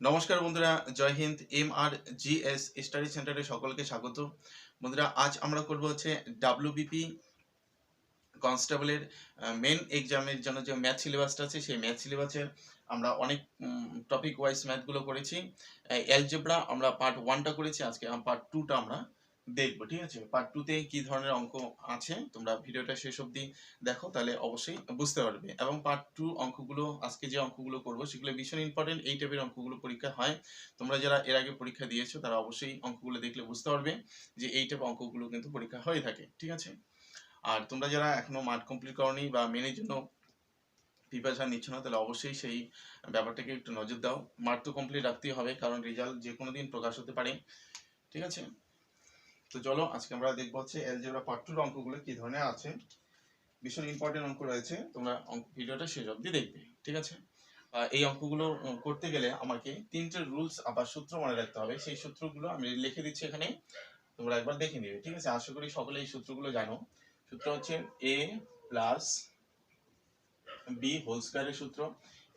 নমস্কার বন্ধুরা, জয় Hind. MRGS study সেন্টারে সকলকে স্বাগত। বন্ধুরা, আজ আমরা করব হচ্ছে WBP কনস্টেবলের মেন এক্সামের জন্য যে ম্যাথ সিলেবাসটা আছে, সেই ম্যাথ সিলেবাসের আমরা অনেক টপিক ওয়াইজ ম্যাথগুলো করেছি। অ্যালজেব্রা আমরা পার্ট 1টা করেছি, আজকে পার্ট 2টা আমরা দেখবো। ঠিক আছে, পার্ট 2তে কি ধরনের অঙ্ক আছে তোমরা ভিডিওটা শেষ অবধি দেখো, তাহলে অবশ্যই বুঝতে পারবে। এবং পার্ট 2 অঙ্কগুলো, আজকে যে অঙ্কগুলো করবো সেগুলো ভীষণ ইম্পর্টেন্ট। এই টাইপের অঙ্কগুলো পরীক্ষা হয়, তোমরা যারা এর আগে পরীক্ষা দিয়েছো তারা অবশ্যই অঙ্কগুলো দেখলে বুঝতে পারবে যে এই টাইপের অঙ্কগুলো কিন্তু পরীক্ষা হয়ে থাকে। ঠিক আছে, আর তোমরা যারা এখনো মাঠ কমপ্লিট করনি বা মেনের জন্য প্রিপারেশন নিচ্ছ না, তাহলে অবশ্যই সেই ব্যাপারটাকে একটু নজর দাও। মাঠ তো কমপ্লিট রাখতেই হবে, কারণ রেজাল্ট যে কোনো দিন প্রকাশ হতে পারে। ঠিক আছে, তো চলো আজকে আমরা দেখবো হচ্ছে অ্যালজেব্রা পার্ট 2 অঙ্কগুলো কি ধরনের আছে। ভীষণ ইম্পর্টেন্ট অঙ্ক রয়েছে, তোমরা ভিডিওটা শেষ অবধি দেখবে। ঠিক আছে, এই অঙ্কগুলো করতে গেলে আমাকে 3টে রুলস আবার সূত্র মনে রাখতে হবে। সেই সূত্রগুলো আমি লিখে দিচ্ছি এখানে, তোমরা একবার দেখে নিবে। ঠিক আছে, আশা করি সকলে এই সূত্রগুলো জানো। সূত্র হচ্ছে a প্লাস বি হোল স্কয়ারের সূত্র,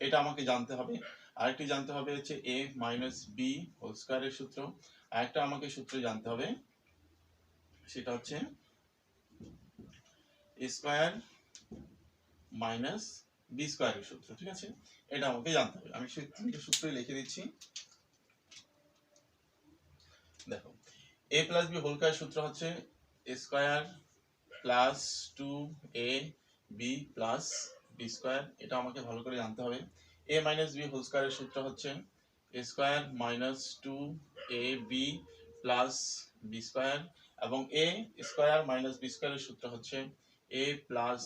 এটা আমাকে জানতে হবে। আরেকটি জানতে হবে হচ্ছে a মাইনাস বি হোল স্কয়ারের সূত্র। আরেকটা আমাকে সূত্র জানতে হবে, সেটা হচ্ছে a স্কয়ার মাইনাস বি স্কয়ারের সূত্র। ঠিক আছে, এটা আমাকে জানতে হবে। আমি সেই তিনটে সূত্রই লিখে দিচ্ছি। দেখো, a plus B whole square সূত্র হচ্ছে a square plus 2a B plus B square, এটা আমাকে ভালো করে জানতে হবে। a মাইনাস বি হোল স্কয়ারের সূত্র হচ্ছে a square minus 2ab plus B square, এবং a স্কয়ার মাইনাস বি স্কয়ারের সূত্র হচ্ছে a plus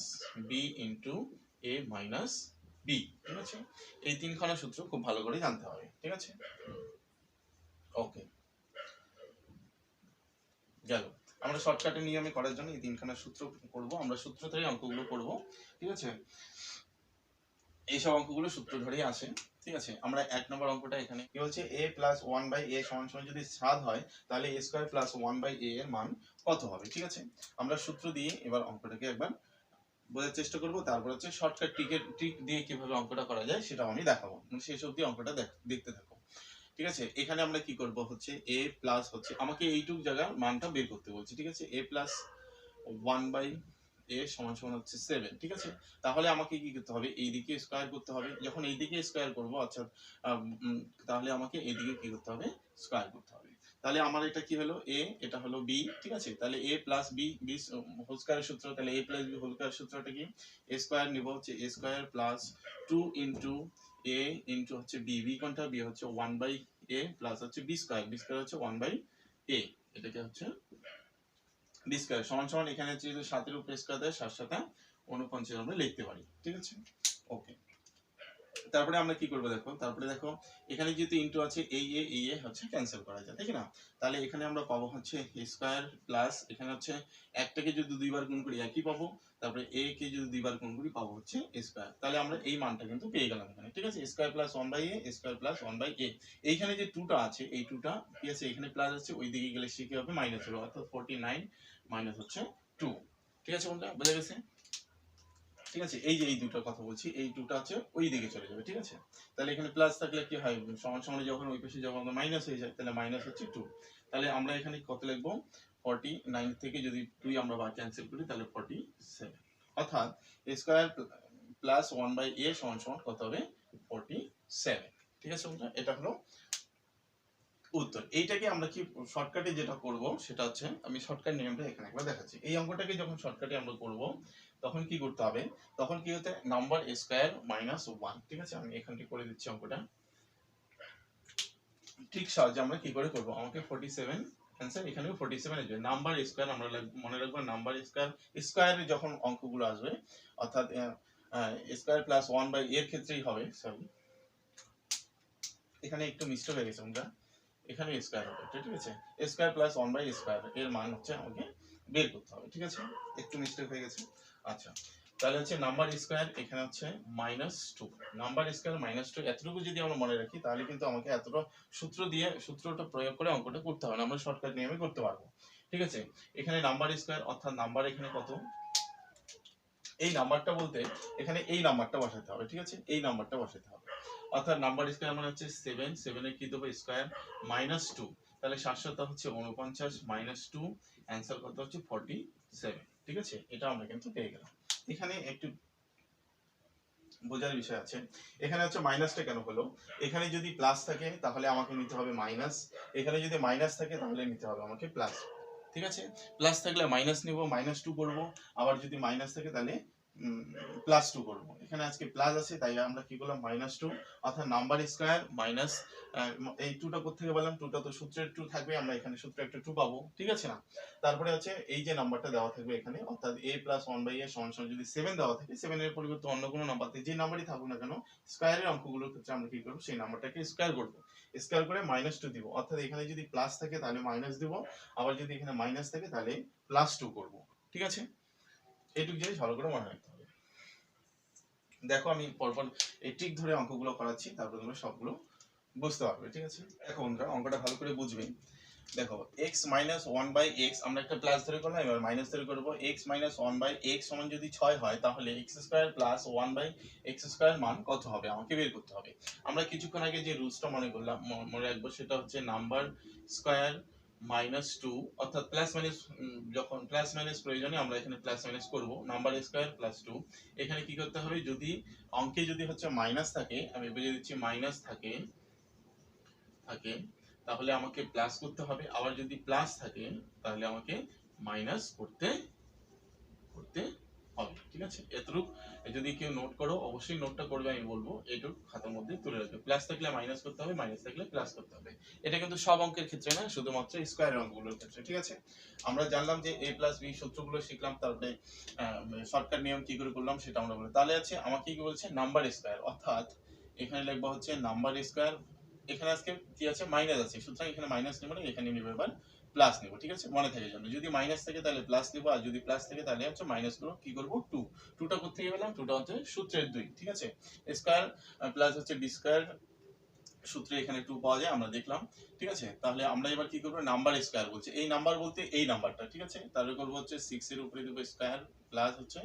B into a minus B. ঠিক আছে, এই তিনখানা সূত্র খুব ভালো করে জানতে হবে। ঠিক আছে, ওকে, গেল। আমরা শর্টকাটে নিয়মে করার জন্য এই তিনখানা সূত্র করব, আমরা সূত্র ধরে অঙ্কগুলো করব। ঠিক আছে, এইসব অঙ্কগুলো সূত্র ধরেই আসে। ঠিক আছে, আমরা 1 নম্বর অঙ্কটা এখানে কি বলছে, a প্লাস 1/a সমান সমান যদি 7 হয়, তাহলে a স্কয়ার প্লাস 1/a এর মান কত হবে। ঠিক আছে, আমরা সূত্র দিয়ে এবার অঙ্কটাকে একবার বোঝার চেষ্টা করব, তারপর হচ্ছে শর্টকাট ট্রিক দিয়ে কিভাবে অঙ্কটা করা যায় সেটাও আমি দেখাবো। শেষ অবধি অঙ্কটা দেখতে থাকো। ঠিক আছে, এখানে আমরা কি করব হচ্ছে a প্লাস হচ্ছে আমাকে এইটুক জায়গার মানটা বের করতে বলছি। ঠিক আছে, a প্লাস 1/a সমান সমান হচ্ছে 7। ঠিক আছে, তাহলে আমাকে কি করতে হবে, এইদিকে স্কয়ার করতে হবে। যখন এইদিকে স্কয়ার করব, অর্থাৎ তাহলে আমাকে এইদিকে কি করতে হবে, স্কয়ার করতে হবে। তাহলে আমার এটা কি হলো, a, এটা হলো b। ঠিক আছে, তাহলে a প্লাস b, হোল স্কয়ারের সূত্র, তাহলে a প্লাস b হোল স্কয়ারের সূত্রটা কি, a স্কয়ার নিব হচ্ছে a square plus 2 into a into হচ্ছে b, b কোনটা, b হচ্ছে 1/a প্লাস হচ্ছে b স্কয়ার, b স্কয়ার হচ্ছে 1/a, এটাকে হচ্ছে বি স্কয়ার সমান সমান, এখানে যেহেতু 7 এর উপরে স্কয়ার দেয়, 7 7 49 আমরা লিখতে পারি। ঠিক আছে, ওকে। তারপরে আমরা কি করব, দেখো, তারপরে দেখো এখানে যেহেতু ইনটু আছে, এই এ হচ্ছে ক্যান্সেল করা যায়, ঠিক না? তাহলে এখানে আমরা পাবো হচ্ছে a স্কয়ার প্লাস, এখানে হচ্ছে একটাকে যদি দুইবার গুণ করি একই পাবো, তারপরে a কে যদি দুইবার গুণ করি পাবো হচ্ছে a স্কয়ার। তাহলে আমরা এই মানটা কিন্তু পেয়ে গেলাম এখানে। ঠিক আছে, a square plus 1/a, a square plus 1/a। এইখানে যে 2টা আছে, এই 2টা কি আছে, এখানে প্লাস আছে, ওই দিকে গেলে সে কি হবে, মাইনাস হবে, অর্থাৎ 49 মাইনাস হচ্ছে 2। ঠিক আছে বন্ধুরা, বোঝা গেছে? ঠিক আছে, এই যে এই দুটোর কথা বলছি, এই দুটো আছে ওই দিকে চলে যাবে। ঠিক আছে, তাহলে এখানে প্লাস থাকলে কি হয়, সমান সমান যখন ওই পাশে যখন মাইনাস হয়ে যায়, তাহলে মাইনাস হচ্ছে 2। তাহলে আমরা এখানে কত লিখবো, 49 থেকে যদি 2 আমরা ক্যান্সেল করি, তাহলে 47, অর্থাৎ a স্কয়ার প্লাস 1/a সমান সমান কত হবে, 47। ঠিক আছে বন্ধুরা, এটা হলো উত্তর। এইটাকে আমরা কি শর্টকাটে যেটা করব, সেটা হচ্ছে, আমি শর্টকাট নিয়মটা এখানে একবার দেখাচ্ছি। এই অঙ্কটাকে যখন শর্টকাটে আমরা করব, তখন কি করতে হবে, তখন কি হতে, নাম্বার স্কয়ার মাইনাস 1। ঠিক আছে, আমি এখানটি করে দিচ্ছি অঙ্কটা। ঠিক সাহায্যে আমরা কি করে করব, আমাকে 47 অ্যান্সার, এখানেও 47 এর জন্য নাম্বার স্কয়ার আমরা মনে রাখবো, নাম্বার স্কয়ার, স্কয়ারে যখন অঙ্কগুলো আসবে, অর্থাৎ স্কয়ার প্লাস 1/a এর ক্ষেত্রেই হবে। সরি, এখানে একটু মিস্টেক হয়ে গেছে আমরা, এখানে স্কয়ার হবে। ঠিক আছে, স্কয়ার প্লাস 1/a স্কয়ার এর মান হচ্ছে আমাকে বের করতে হবে। ঠিক আছে, একটু মিস্টেক হয়ে গেছে। আচ্ছা, তাহলে হচ্ছে নাম্বার স্কয়ার, এখানে হচ্ছে -2, নাম্বার স্কয়ার -2, এতটুকু যদি আমরা মনে রাখি, তাহলে কিন্তু আমাকে এতটা সূত্র দিয়ে, সূত্রটা প্রয়োগ করে অঙ্কটা করতে হবে না, আমরা শর্টকাট নিয়মে করতে পারবো। ঠিক আছে, এখানে নাম্বার স্কয়ার, অর্থাৎ নাম্বার এখানে কত, এই নাম্বারটা বলতে এখানে এই নাম্বারটা বসাতে হবে। ঠিক আছে, এই নাম্বারটা বসাতে হবে, অর্থাৎ নাম্বার স্কয়ার মানে হচ্ছে 7, 7 এর কি দেবো স্কয়ার -2, তাহলে 7 হচ্ছে 49 -2, অ্যানসার কত হচ্ছে 47। ঠিক আছে, এটা আমরা কিন্তু পেয়ে গেলাম। এখানে একটু বোঝার বিষয় আছে, এখানে হচ্ছে মাইনাসটা কেন হলো, এখানে যদি প্লাস থাকে তাহলে আমাকে নিতে হবে মাইনাস, এখানে যদি মাইনাস থাকে তাহলে নিতে হবে আমাকে প্লাস। ঠিক আছে, প্লাস থাকলে মাইনাস নিব, -2 করব, আবার যদি মাইনাস থাকে তাহলে +2 করব। এখানে আজকে প্লাস আছে তাই আমরা কি করলাম -2, অর্থাৎ নাম্বার স্কয়ার মাইনাস এই 2টা কোথা থেকে পেলাম, 2টা তো সূত্রের 2 থাকবে, আমরা এখানে সূত্রে একটা 2 পাবো। ঠিক আছে না, তারপরে হচ্ছে এই যে নাম্বারটা দেওয়া থাকবে এখানে, অর্থাৎ a + 1/a = যদি 7 দেওয়া থাকে, 7 এর পরিবর্তে অন্য কোনো নাম্বার দিয়ে যে নাম্বারই থাকুক না কেন, স্কয়ারের অঙ্কগুলোর ক্ষেত্রে আমরা কি করব, সেই নাম্বারটাকে স্কয়ার করব, স্কয়ার করে -2 দিব। অর্থাৎ এখানে যদি প্লাস থাকে তাহলে মাইনাস দিব, আবার যদি এখানে মাইনাস থাকে তাহলে +2 করব। ঠিক আছে, এইটুকু জিনিস ভালো করে মনে রাখতে হবে। দেখো আমি পরপর এই ট্রিক ধরে অঙ্কগুলো করাচ্ছি, তারপর তোমরা সবগুলো বুঝতে পারবে। ঠিক আছে, দেখো বন্ধুরা অঙ্কটা ভালো করে বুঝবে। দেখো x - 1/x আমরা একটা প্লাস ধরে করলাম, এবার মাইনাস ধরে করব। x - 1/x সমান যদি 6 হয় তাহলে x² + 1/x² মান কত হবে আমাকে বের করতে হবে। আমরা কিছুক্ষণ আগে যে রুলসটা মনে করলাম, মনে রাখবো, সেটা হচ্ছে নাম্বার স্কয়ার -2, অর্থাৎ প্লাস মাইনাস, যখন প্লাস মাইনাস প্রয়োজনে আমরা এখানে প্লাস মাইনাস করব, নাম্বার স্কয়ার +2। এখানে কি করতে হবে, যদি অঙ্কে যদি হচ্ছে মাইনাস থাকে, আমি বুঝিয়ে দিচ্ছি, মাইনাস থাকে তাহলে আমাকে প্লাস করতে হবে, আবার যদি প্লাস থাকে তাহলে আমাকে মাইনাস করতে হবে। ঠিক আছে, এতটুকু যদি কেউ নোট করো, অবশ্যই নোটটা করবে, আমি বলবো এইটুকু খাতার মধ্যে তুলে রাখবে। প্লাস থাকলে মাইনাস করতে হবে, মাইনাস থাকলে প্লাস করতে হবে। এটা কিন্তু সব অঙ্কের ক্ষেত্রে না, শুধুমাত্র স্কয়ারের অঙ্কগুলোর ক্ষেত্রে। ঠিক আছে, আমরা জানলাম যে a + b সূত্রগুলো শিখলাম, তারপরে শর্টকাট নিয়ম কি করে করলাম সেটা আমরা বললাম। তাহলে আছে আমাকে কি বলছে, নাম্বার স্কয়ার, অর্থাৎ এখানে লিখবো হচ্ছে নাম্বার স্কয়ার, এখানে আজকে কি আছে, মাইনাস আছে, সুতরাং এখানে মাইনাস নেব না, এখানে নিব এবার প্লাস নেব। ঠিক আছে, মনে থাকে জন্য, যদি মাইনাস থাকে তাহলে প্লাস নেব, আর যদি প্লাস থাকে তাহলে হচ্ছে মাইনাস করব। কি করব, 2, 2টা কোথা থেকে পেলাম, 2টা হচ্ছে সূত্রের 2। ঠিক আছে, স্কয়ার প্লাস হচ্ছে বি স্কয়ার, সূত্রে এখানে 2 পাওয়া যায়, আমরা দেখলাম। ঠিক আছে, তাহলে আমরা এবার কি করব, নাম্বার স্কয়ার বলছে, এই নাম্বার বলতে এই নাম্বারটা। ঠিক আছে, তাহলে করব হচ্ছে 6 এর উপরে দেব স্কয়ার প্লাস হচ্ছে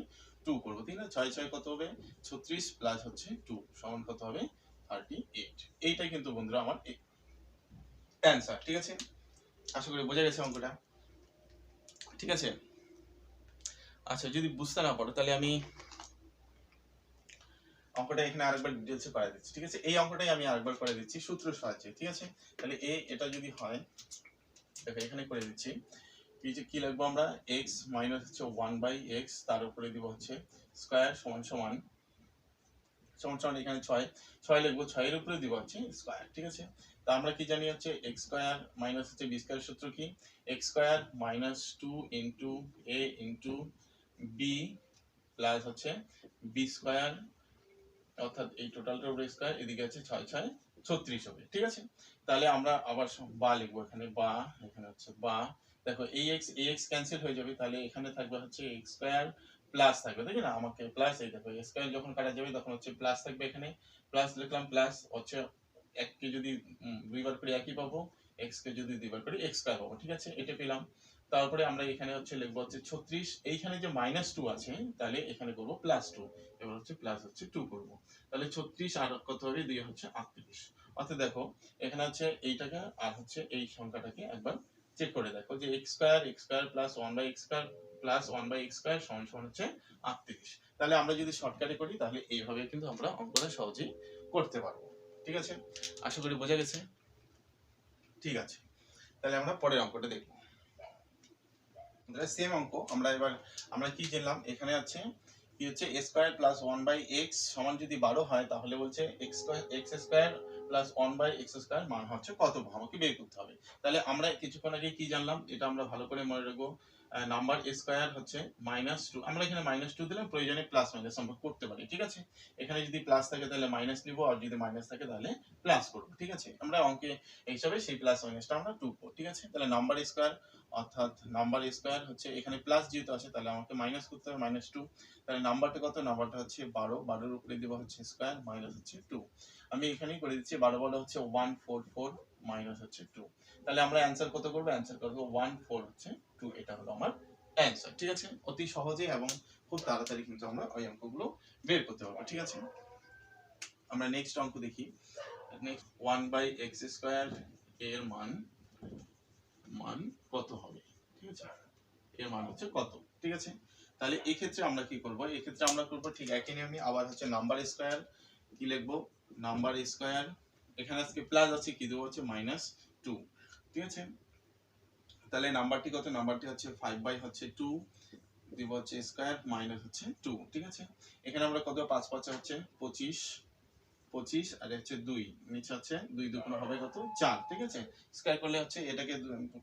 2 করব। ঠিক আছে, 6 6 কত হবে, 36 প্লাস হচ্ছে 2 সমান কত হবে, 38। এইটাই কিন্তু বন্ধুরা আমার অ্যান্সার। ঠিক আছে, আশা করি বোঝা গেছে অঙ্কটা। ঠিক আছে, আচ্ছা যদি বুঝতে না পারো তাহলে আমি অঙ্কটা এখানে আরেকবার ডিটেইলসে করে দিচ্ছি। ঠিক আছে, এই অঙ্কটাই আমি আরেকবার করে দিচ্ছি সূত্রের সাহায্যে। ঠিক আছে, তাহলে এটা যদি হয়, দেখো এখানে করে দিচ্ছি, কি লিখবো আমরা, x - হচ্ছে 1/x, তার উপরে দিব হচ্ছে স্কয়ার সমান সমান এখানে 6 লিখবো, 6 এর উপরে দিব হচ্ছে স্কয়ার। ঠিক আছে, তা আমরা কি জানি হচ্ছে x² মাইনাস হচ্ছে b স্কয়ার, সূত্র কি, x² - 2 into a into b plus হচ্ছে b স্কয়ার, অর্থাৎ এই টোটালটার উপরে স্কয়ার, এদিকে আছে 6 6 36 হবে। ঠিক আছে, তাহলে আমরা আবার বা লিখবো, এখানে বা, এখানে হচ্ছে বা। দেখো এই x ক্যান্সেল হয়ে যাবে, তাহলে এখানে থাকবে হচ্ছে x² প্লাস থাকবে, তাই না, আমাকে প্লাস, এই দেখো স্কয়ার যখন কাটা যাবে তখন হচ্ছে প্লাস থাকবে, এখানে প্লাস লিখলাম, প্লাস হচ্ছে 1 কে যদি দুইবার করে একই পাবো, x কে যদি দুইবার করে x² পাবো। ঠিক আছে, এটা পেলাম। তারপরে আমরা এখানে হচ্ছে লিখবো হচ্ছে 36, এইখানে যে -2 আছে তাহলে এখানে করব +2, এবার হচ্ছে প্লাস হচ্ছে 2 করব, তাহলে 36 আর কত হবে, 2 হচ্ছে 38। অর্থাৎ দেখো এখানে হচ্ছে এইটাকে আর হচ্ছে এই সংখ্যাটাকে একবার চেক করে দেখো, যে x² plus 1/x² plus 1/x² সমান সমান হচ্ছে 38। তাহলে আমরা যদি শর্টকাটে করি তাহলে এইভাবে কিন্তু আমরা অঙ্কটা সহজেই করতে পারবো। ঠিক আছে, আশা করি বোঝা গেছে। ঠিক আছে, তাহলে আমরা পরের অঙ্কটা দেখব। সেম অঙ্ক, আমরা কি জানলাম, এখানে আছে কি হচ্ছে a² প্লাস 1/x সমান যদি 12 হয় তাহলে বলছে x² প্লাস 1/x² মান হচ্ছে কত, আমাকে বের করতে হবে। তাহলে আমরা কিছুক্ষণ আগে কি জানলাম, এটা আমরা ভালো করে মনে রাখবো, নাম্বার স্কয়ার হচ্ছে -2, আমরা এখানে -2 দিলাম, প্রয়োজনে প্লাস মাইনাস আমরা করতে পারি। ঠিক আছে, এখানে যদি প্লাস থাকে তাহলে মাইনাস নিব, আর যদি মাইনাস থাকে তাহলে প্লাস করব। ঠিক আছে, আমরা অঙ্কে হিসাবে সেই প্লাস মাইনাসটা আমরা 2 করব। ঠিক আছে, তাহলে নাম্বার স্কয়ার, অর্থাৎ নাম্বার স্কয়ার হচ্ছে এখানে প্লাস যেহেতু আছে তাহলে আমাকে মাইনাস করতে হবে, -2, তাহলে নাম্বারটা কত, নাম্বারটা হচ্ছে 12, 12 এর উপরে দেব হচ্ছে স্কয়ার মাইনাস হচ্ছে 2। আমি এখানেই করে দিচ্ছি, 12 12 হচ্ছে 144 মাইনাস হচ্ছে 2। তাহলে আমরা অ্যানসার কত করব, অ্যানসার করব 14 হচ্ছে 2, এটা হলো আমার অ্যানসার। ঠিক আছে, অতি সহজে এবং খুব তাড়াতাড়ি কিন্তু আমরা ওই অঙ্কগুলো বের করতে পারবো। ঠিক আছে, আমরা নেক্সট অঙ্ক দেখি। নেক্সট 1/x² এর মান কত হবে, ঠিক আছে, এর মান হচ্ছে কত, ঠিক আছে। তাহলে এই ক্ষেত্রে আমরা কি করব, এই ক্ষেত্রে আমরা করব ঠিক একই নিয়মে, আবার হচ্ছে নাম্বার স্কয়ার, কি লিখবো, নাম্বার স্কয়ার, এখানে আজকে প্লাস আছে, কি দেবো হচ্ছে -2, ঠিক আছে। তাহলে নাম্বারটি কত, নাম্বারটি হচ্ছে 5/2 দিব হচ্ছে স্কয়ার মাইনাস হচ্ছে 2, ঠিক আছে। এখানে আমরা কত, 5 5 হচ্ছে 25 আর হচ্ছে 2, নিচে হচ্ছে 2 দুগুণ হবে কত, 4, ঠিক আছে। স্কয়ার করলে হচ্ছে এটাকে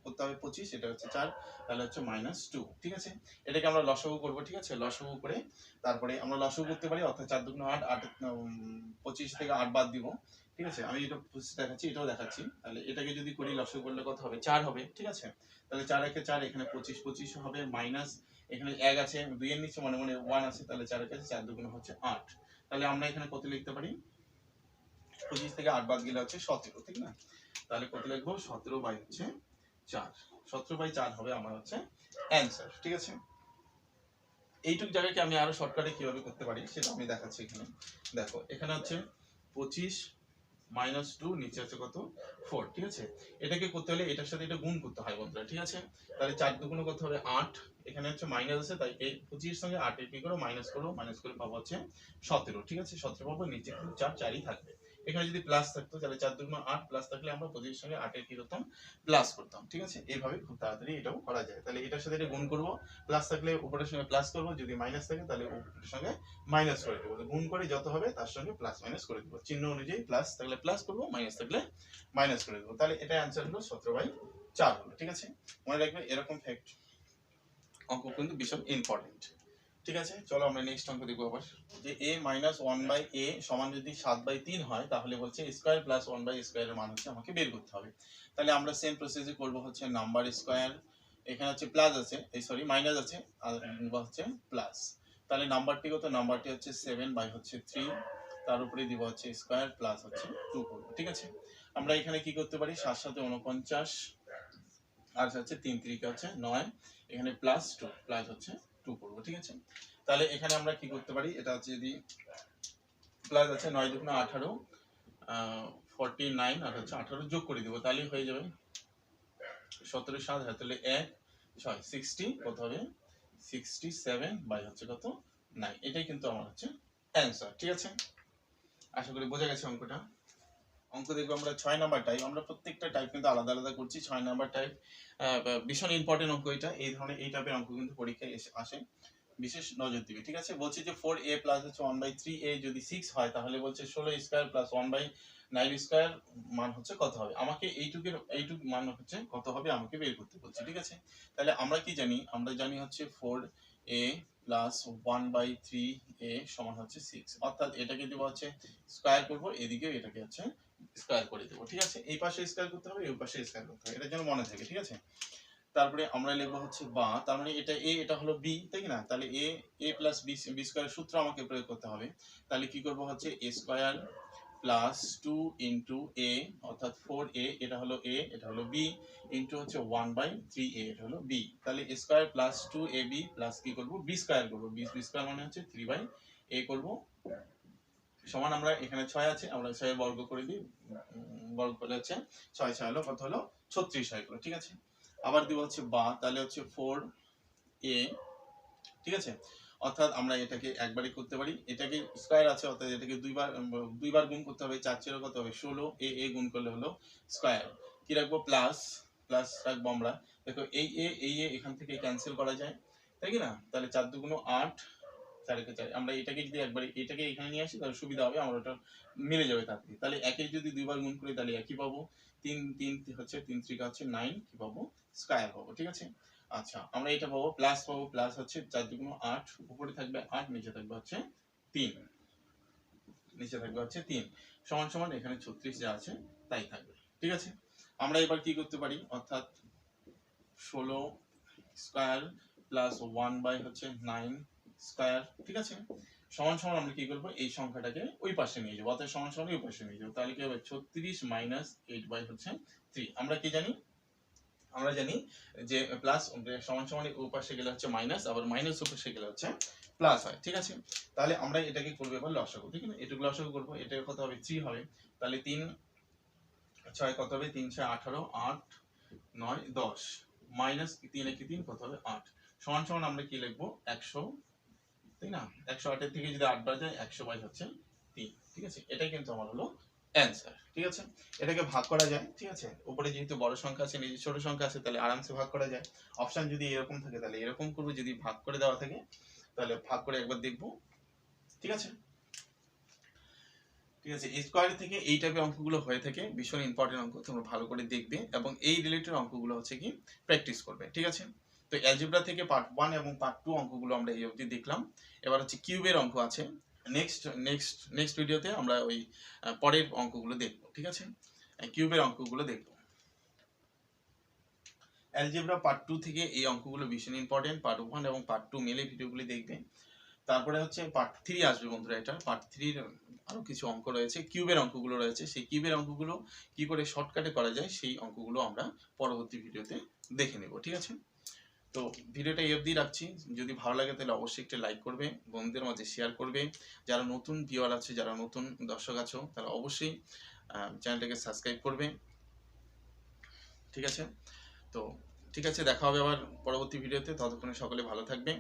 করতে হবে 25, এটা হচ্ছে 4, তাহলে হচ্ছে -2, ঠিক আছে। এটাকে আমরা লসাগু করব, ঠিক আছে। লসাগু করে তারপরে আমরা লসাগু করতে পারি, অর্থাৎ 4 দুগুণ 8, 25 থেকে 8 বাদ দিব, ঠিক আছে। আমি এটা দেখাচ্ছি, এটাও দেখাচ্ছি। তাহলে এটাকে যদি করি লসাগু করলে কত হবে, 4 হবে, ঠিক আছে। তাহলে 4 একে 4, এখানে 25 হবে, মাইনাস এখানে 1 আছে, 2 এর নিচে মনে মনে 1 আছে, তাহলে 4 এর কাছে 4 দুগুণ হচ্ছে 8। তাহলে আমরা এখানে কত লিখতে পারি, 25 থেকে 8 বাদ গেলে হচ্ছে 17, ঠিক না। তাহলে কত লিখবো, 17/4, 17/4 হবে আমার হচ্ছে অ্যানসার, ঠিক আছে। এইটুক জায়গাকে আমি আরো শর্টকাটে কিভাবে করতে পারি সেটা আমি দেখাচ্ছি এখানে। দেখো এখানে হচ্ছে 25 -2, নিচে আছে কত, 4, ঠিক আছে। এটাকে করতে হলে এটার সাথে এটা গুণ করতে হয় বন্ধুরা, ঠিক আছে। তাহলে 4 দুগুণ কত হবে, 8, এখানে হচ্ছে মাইনাস আছে, তাই এই 25 এর সঙ্গে 8 এর কি করো, মাইনাস করো, মাইনাস করে পাবো হচ্ছে 17, ঠিক আছে। 17 পাবো, নিচে কিন্তু 4ই থাকবে। এখানে যদি প্লাস থাকতো তাহলে 4 দুগুণ 8, প্লাস থাকলে আমরা 25 এর সঙ্গে 8 এর কি করতাম, প্লাস করতাম, ঠিক আছে। এইভাবে খুব তাড়াতাড়ি এটাও করা যায়। তাহলে এটার সাথে এটা গুণ করব, প্লাস থাকলে উপরের সঙ্গে প্লাস করব, যদি মাইনাস থাকে তাহলে উপরের সঙ্গে মাইনাস করে দেবো। গুণ করে যত হবে তার সঙ্গে প্লাস মাইনাস করে দেবো, চিহ্ন অনুযায়ী প্লাস থাকলে প্লাস করবো, মাইনাস থাকলে মাইনাস করে দেবো। তাহলে এটা অ্যান্সার হলো 17/4 হলো, ঠিক আছে। মনে রাখবে এরকম ফ্যাক্ট অঙ্ক কিন্তু ভীষণ ইম্পর্টেন্ট, ঠিক আছে। চলো আমরা নেক্সট অঙ্ক দেখবো আবার, যে a - 1/a সমান যদি 7/3 হয়, তাহলে বলছে স্কয়ার প্লাস 1/স্কয়ার এর মান হচ্ছে আমাকে বের করতে হবে। তাহলে আমরা সেম প্রসেসে করব, হচ্ছে নাম্বার স্কয়ার, এখানে হচ্ছে প্লাস আছে, এই সরি মাইনাস আছে, আর হচ্ছে প্লাস। তাহলে নাম্বারটি কত, নাম্বারটি হচ্ছে 7/3, তার উপরে দিব হচ্ছে স্কয়ার প্লাস হচ্ছে 2 করব, ঠিক আছে। আমরা এখানে কি করতে পারি, 7 7 49, আর হচ্ছে 3 3 হচ্ছে 9, এখানে প্লাস 2, প্লাস হচ্ছে 2 করব, ঠিক আছে। তাহলে এখানে আমরা কি করতে পারি, এটা হচ্ছে যদি প্লাস আছে 9 দুগুণ 18, 49 আর হচ্ছে 18 যোগ করে দিব, তাহলে হয়ে যাবে 17 7, তাহলে 1 6 60, কত হবে 67 বাই হচ্ছে কত 9। এটাই কিন্তু আমার হচ্ছে অ্যানসার, ঠিক আছে। আশা করি বোঝা গেছে অঙ্কটা। অঙ্ক দেখবো আমরা 6 নাম্বার টাইপ, আমরা প্রত্যেকটা টাইপ কিন্তু আলাদা আলাদা করছি। 6 নাম্বার টাইপ ভীষণ ইম্পর্টেন্ট অঙ্ক এটা, এই ধরনের এই টাইপের অঙ্ক কিন্তু পরীক্ষায় আসে, বিশেষ নজর দিবে, ঠিক আছে। বলছে যে 4a প্লাস হচ্ছে 1/3a যদি 6 হয়, তাহলে বলছে 16 স্কয়ার প্লাস 1/9 স্কয়ার মান হচ্ছে কত হবে। আমাকে এইটুক মান হচ্ছে কত হবে আমাকে বের করতে বলছে, ঠিক আছে। তাহলে আমরা কি জানি, আমরা জানি হচ্ছে 4a প্লাস 1/3a সমান হচ্ছে 6, অর্থাৎ এটাকে দেবো হচ্ছে স্কয়ার করব, এদিকে এটাকে হচ্ছে স্কয়ার করে দেবো, ঠিক আছে। এই পাশে স্কয়ার করতে হবে, এই পাশে স্কয়ার করতে হবে, এটার জন্য মনে থাকে, ঠিক আছে। তারপরে আমরা লিখবো হচ্ছে বা, তার মানে এটা a, এটা হলো b, তাই না। তাহলে a প্লাস b স্কয়ার সূত্র আমাকে প্রয়োগ করতে হবে। তাহলে কি করব, হচ্ছে a square plus 2 into a, অর্থাৎ 4a, এটা হলো a, এটা হলো b, ইনটু হচ্ছে 1/3a, এটা হলো b। তাহলে a square plus 2ab plus কি করব, b স্কয়ার করব, b স্কয়ার মানে হচ্ছে 3/a করব, সমান আমরা এখানে 6 আছে, আমরা 6 এর বর্গ করে দিই, বর্গ করলে হচ্ছে 6 6 হলো কত হলো 36 হয়ে গেল, ঠিক আছে। আবার দিব হচ্ছে বা, তাহলে হচ্ছে 4a, ঠিক আছে। অর্থাৎ আমরা এটাকে একবারই করতে পারি, এটাকে স্কয়ার আছে, অর্থাৎ এটাকে দুইবার গুণ করতে হবে, 4 4 কত হবে 16, a গুণ করলে হলো স্কয়ার, কি রাখবো প্লাস, প্লাস রাখবো আমরা। দেখো এই a এখান থেকে ক্যান্সেল করা যায়, তাই কি না। তাহলে 4 দুগুণ 8, 4 একে 4, আমরা এটাকে যদি একবার এটাকে এখানে নিয়ে আসি তাহলে সুবিধা হবে, আমরা ওটা মিলে যাবে তাড়াতাড়ি। তাহলে একের যদি দুইবার গুণ করি তাহলে একই পাবো, 3 3 হচ্ছে 3 3 হচ্ছে 9, কি পাবো স্কয়ার পাবো, ঠিক আছে। আচ্ছা আমরা এটা পাবো, প্লাস হচ্ছে 4 দুগুণ 8, উপরে থাকবে 8, নিচে থাকবে হচ্ছে 3, নিচে থাকবে হচ্ছে 3, সমান সমান এখানে 36 যা আছে তাই থাকবে, ঠিক আছে। আমরা এবার কি করতে পারি, অর্থাৎ 16 স্কয়ার প্লাস 1/9 স্কয়ার, ঠিক আছে, সমান সমান আমরা কি করব, এই সংখ্যাটাকে ওই পাশে নিয়ে যাবো, অর্থাৎ সমান সমান ওই পাশে নিয়ে যাবো। তাহলে কি হবে 36 - 8/3। আমরা কি জানি, আমরা জানি যে প্লাস সমান সমান পাশে গেলে হচ্ছে মাইনাস, আবার মাইনাস পাশে গেলে হচ্ছে প্লাস হয়, ঠিক আছে। তাহলে আমরা এটাকে করবো এবার লসাগু, ঠিক আছে, এটুকু লসাগু করবো, এটা কত হবে 3 হবে। তাহলে 3 6 কত হবে, 3 6 18, 8 9 10, মাইনাস 3 একে 3 কত হবে 8, সমান সমান আমরা কি লিখবো 100, তাই না। 108 এর থেকে যদি 8 বাদ যায় 100 বাই হচ্ছে 3, ঠিক আছে। এটাই কিন্তু আমার হলো অ্যান্সার, ঠিক আছে। এটাকে ভাগ করা যায়, ঠিক আছে, উপরে যেহেতু বড় সংখ্যা আছে নিচে ছোট সংখ্যা আছে তাহলে আরামসে ভাগ করা যায়। অপশন যদি এরকম থাকে তাহলে এরকম করবো, যদি ভাগ করে দেওয়া থাকে তাহলে ভাগ করে একবার দেখবো, ঠিক আছে। ঠিক আছে, স্কোয়ার থেকে এই টাইপের অঙ্কগুলো হয়ে থাকে, ভীষণ ইম্পর্টেন্ট অঙ্ক, তোমরা ভালো করে দেখবে এবং এই রিলেটেড অঙ্কগুলো হচ্ছে কি প্র্যাকটিস করবে, ঠিক আছে। তো অ্যালজেব্রা থেকে পার্ট 1 এবং পার্ট 2 অঙ্কগুলো আমরা এই অবধি দেখলাম। এবার হচ্ছে কিউবের অঙ্ক আছে, নেক্সট ভিডিওতে আমরা ওই পরের অঙ্কগুলো দেখবো, ঠিক আছে, কিউবের অঙ্কগুলো দেখবো। অ্যালজেব্রা পার্ট 2 থেকে এই অঙ্কগুলো ভীষণ ইম্পর্টেন্ট, পার্ট 1 এবং পার্ট 2 মিলে ভিডিওগুলি দেখবে। তারপরে হচ্ছে পার্ট 3 আসবে বন্ধুরা, এটা পার্ট 3 আরো কিছু অঙ্ক রয়েছে, কিউবের অঙ্কগুলো রয়েছে, সেই কিউবের অঙ্কগুলো কি করে শর্টকাটে করা যায় সেই অঙ্কগুলো আমরা পরবর্তী ভিডিওতে দেখে নেব, ঠিক আছে। তো ভিডিওটা এই অবধি রাখছি, যদি ভালো লাগে তাহলে অবশ্যই একটা লাইক করবে, বন্ধুদের মাঝে শেয়ার করবে, যারা নতুন ভিউয়ার আছে, যারা নতুন দর্শক আছো তারা অবশ্যই চ্যানেলটাকে সাবস্ক্রাইব করবে, ঠিক আছে। তো ঠিক আছে, দেখা হবে আবার পরবর্তী ভিডিওতে, ততক্ষণে সকলে ভালো থাকবে।